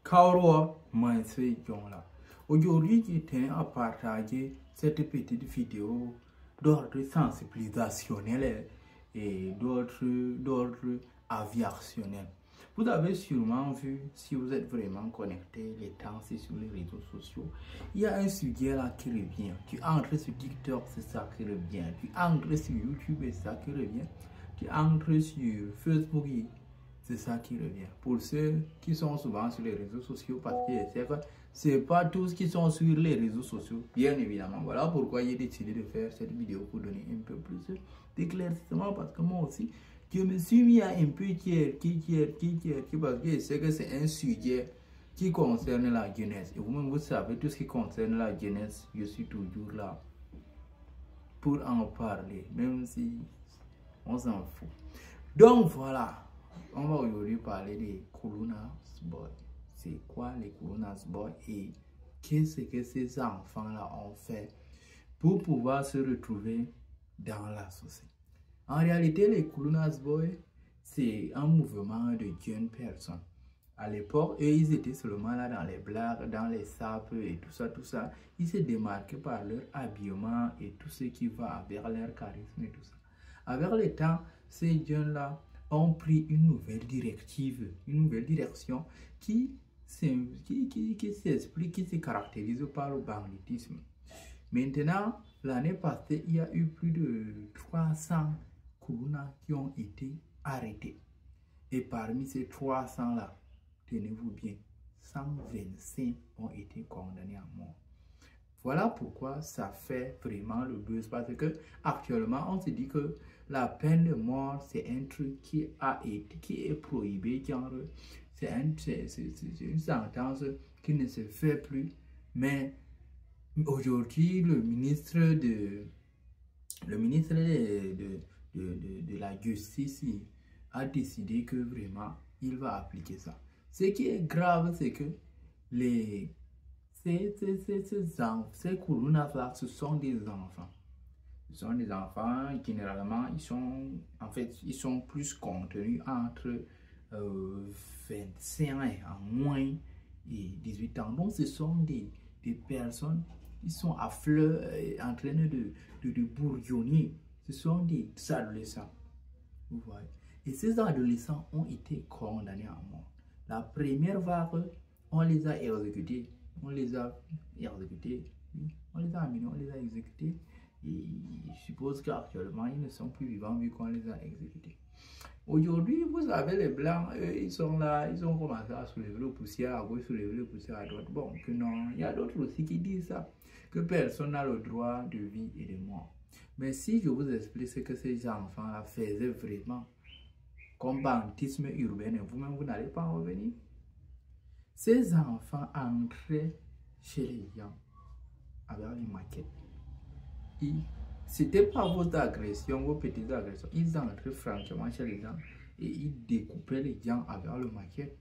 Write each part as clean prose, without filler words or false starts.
Kauro Mansé là. Aujourd'hui, je tiens à partager cette petite vidéo d'ordre sensibilisationnel et d'ordre aviationnel. Vous avez sûrement vu, si vous êtes vraiment connecté, les temps c'est sur les réseaux sociaux. Il y a un sujet là qui revient. Tu entres sur TikTok, c'est ça qui revient. Tu entres sur YouTube, c'est ça qui revient. Tu entres sur Facebook, c'est ça qui revient. Pour ceux qui sont souvent sur les réseaux sociaux, parce que c'est pas tous qui sont sur les réseaux sociaux, bien évidemment. Voilà pourquoi j'ai décidé de faire cette vidéo pour donner un peu plus d'éclaircissement, parce que moi aussi, je me suis mis à un peu parce que je sais que c'est un sujet qui concerne la jeunesse. Et vous-même, vous savez, tout ce qui concerne la jeunesse, je suis toujours là pour en parler, même si on s'en fout. Donc voilà. On va aujourd'hui parler des Kulunas Boys. C'est quoi les Kulunas Boys et qu'est-ce que ces enfants-là ont fait pour pouvoir se retrouver dans la société. En réalité, les Kulunas Boys, c'est un mouvement de jeunes personnes. À l'époque, eux, ils étaient seulement là dans les blagues, dans les sapes et tout ça. Ils se démarquaient par leur habillement et tout ce qui va avec leur charisme et tout ça. Avec le temps, ces jeunes-là ont pris une nouvelle direction qui s'explique, qui se caractérise par le banditisme. Maintenant, l'année passée, il y a eu plus de 300 Kulunas qui ont été arrêtés. Et parmi ces 300-là, tenez-vous bien, 125 ont été condamnés à mort. Voilà pourquoi ça fait vraiment le buzz, parce que actuellement on se dit que la peine de mort c'est un truc qui est prohibé, c'est une sentence qui ne se fait plus. Mais aujourd'hui le ministre de la justice a décidé que vraiment il va appliquer ça. Ce qui est grave, c'est que ces Kulunas-là, ce sont des enfants. Ce sont des enfants, généralement, ils sont plus contenus entre 25 ans en moins et 18 ans. Donc, ce sont des personnes qui sont à fleur, en train de bourgeonner. Ce sont des adolescents. Vous voyez. Et ces adolescents ont été condamnés à mort. La première vague, on les a exécutés. On les a exécutés, on les a amenés, on les a exécutés. Et je suppose qu'actuellement, ils ne sont plus vivants vu qu'on les a exécutés. Aujourd'hui, vous savez, les Blancs, eux, ils sont là, ils ont commencé à soulever le poussière à gauche, soulever le poussière à droite. Bon, que non, il y a d'autres aussi qui disent ça, que personne n'a le droit de vie et de mort. Mais si je vous explique ce que ces enfants-là faisaient vraiment comme banditisme urbain, vous-même, vous n'allez pas en revenir. Ces enfants entraient chez les gens avec les maquettes. C'était pas vos agressions, vos petites agressions. Ils entraient franchement chez les gens et ils découpaient les gens avec le maquette.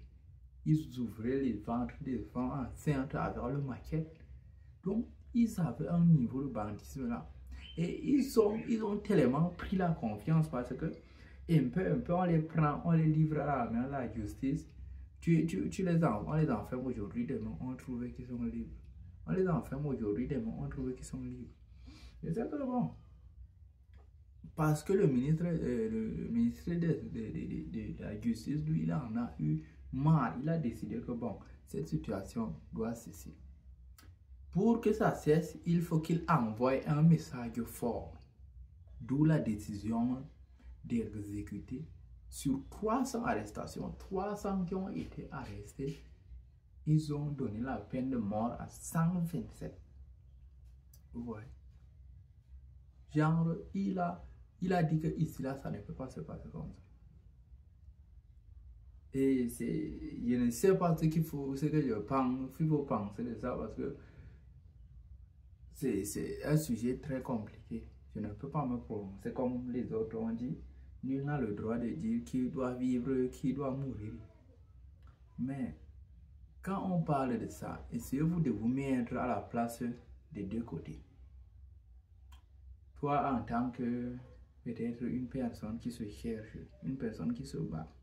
Ils ouvraient les ventres des femmes enceintes avec le maquette. Donc, ils avaient un niveau de banditisme là. Et ils ont tellement pris la confiance parce que un peu, on les prend, on les livre à la justice. Tu les enfermes aujourd'hui, demain, on trouve qu'ils sont libres. On les enferme aujourd'hui, demain, on trouve qu'ils sont libres. C'est ça que bon. Parce que le ministre de la justice, lui, il en a eu marre. Il a décidé que bon, cette situation doit cesser. Pour que ça cesse, il faut qu'il envoie un message fort. D'où la décision d'exécuter sur 300 arrestations, 300 qui ont été arrestés, ils ont donné la peine de mort à 127. Vous voyez. Genre, il a dit que ici, là, ça ne peut pas se passer comme ça. Et je ne sais pas ce que je pense, il faut penser de ça parce que c'est un sujet très compliqué. Je ne peux pas me prononcer comme les autres ont dit. Nul n'a le droit de dire qui doit vivre, qui doit mourir. Mais quand on parle de ça, essayez-vous de vous mettre à la place des deux côtés. Toi, en tant que peut-être une personne qui se cherche, une personne qui se bat,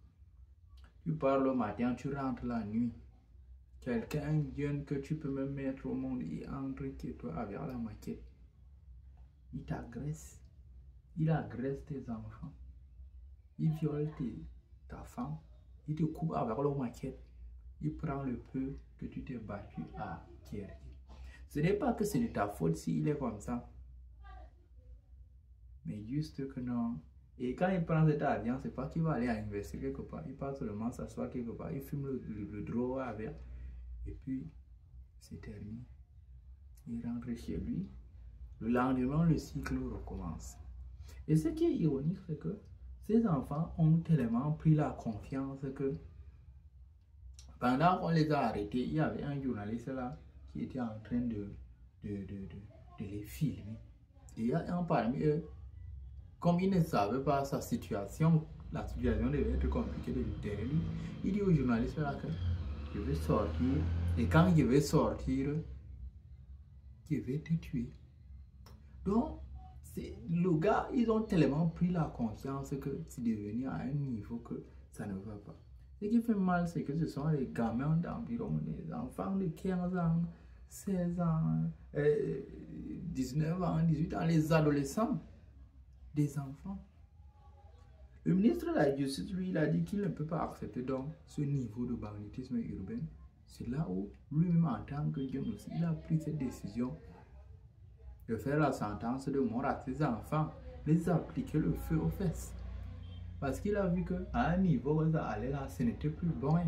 tu pars le matin, tu rentres la nuit. Quelqu'un jeune que tu peux me mettre au monde et enriquir toi avec la maquette. Il t'agresse. Il agresse tes enfants. Il viole ta femme. Il te coupe avec la maquette. Il prend le peu que tu t'es battu à acquérir. Ce n'est pas que c'est de ta faute s'il est comme ça. Mais juste que non. Et quand il prend cet argent, c'est pas qu'il va aller à investir quelque part. Il part seulement s'asseoir quelque part. Il fume le draw avec. Et puis, c'est terminé. Il rentre chez lui. Le lendemain, le cycle recommence. Et ce qui est ironique, c'est que ces enfants ont tellement pris la confiance que pendant qu'on les a arrêtés, il y avait un journaliste là qui était en train de les filmer. Et il y a un parmi eux, comme il ne savait pas sa situation, la situation devait être compliquée de lui. Il dit au journaliste là que je vais sortir, et quand je vais sortir, je vais te tuer. Donc, le gars, ils ont tellement pris la conscience que c'est devenu à un niveau que ça ne va pas. Ce qui fait mal, c'est que ce sont les gamins d'environ, les enfants de 15 ans, 16 ans, 19 ans, 18 ans, les adolescents, des enfants. Le ministre de la Justice, lui, il a dit qu'il ne peut pas accepter donc ce niveau de banditisme urbain. C'est là où lui-même, en tant que jeune aussi, il a pris cette décision de faire la sentence de mort à ses enfants, les appliquer le feu aux fesses. Parce qu'il a vu qu'à un niveau où ça allait là, ce n'était plus bon.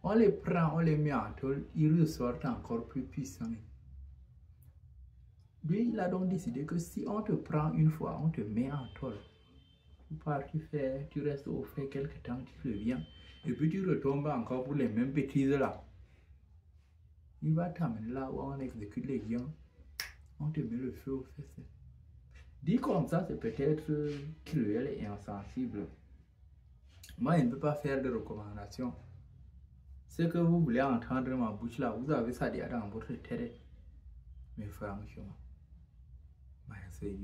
On les prend, on les met en tôle, ils ressortent encore plus puissants. Lui, il a donc décidé que si on te prend une fois, on te met en tôle. Tu restes au frais quelque temps, tu reviens. Et puis tu retombes encore pour les mêmes bêtises là. Il va t'amener là où on exécute les gens. On te met le feu aux fesses. Dit comme ça, c'est peut-être cruel et insensible. Moi, je ne peux pas faire de recommandations. Ce que vous voulez entendre ma bouche là, vous avez ça déjà dans votre tête. Mais franchement, c'est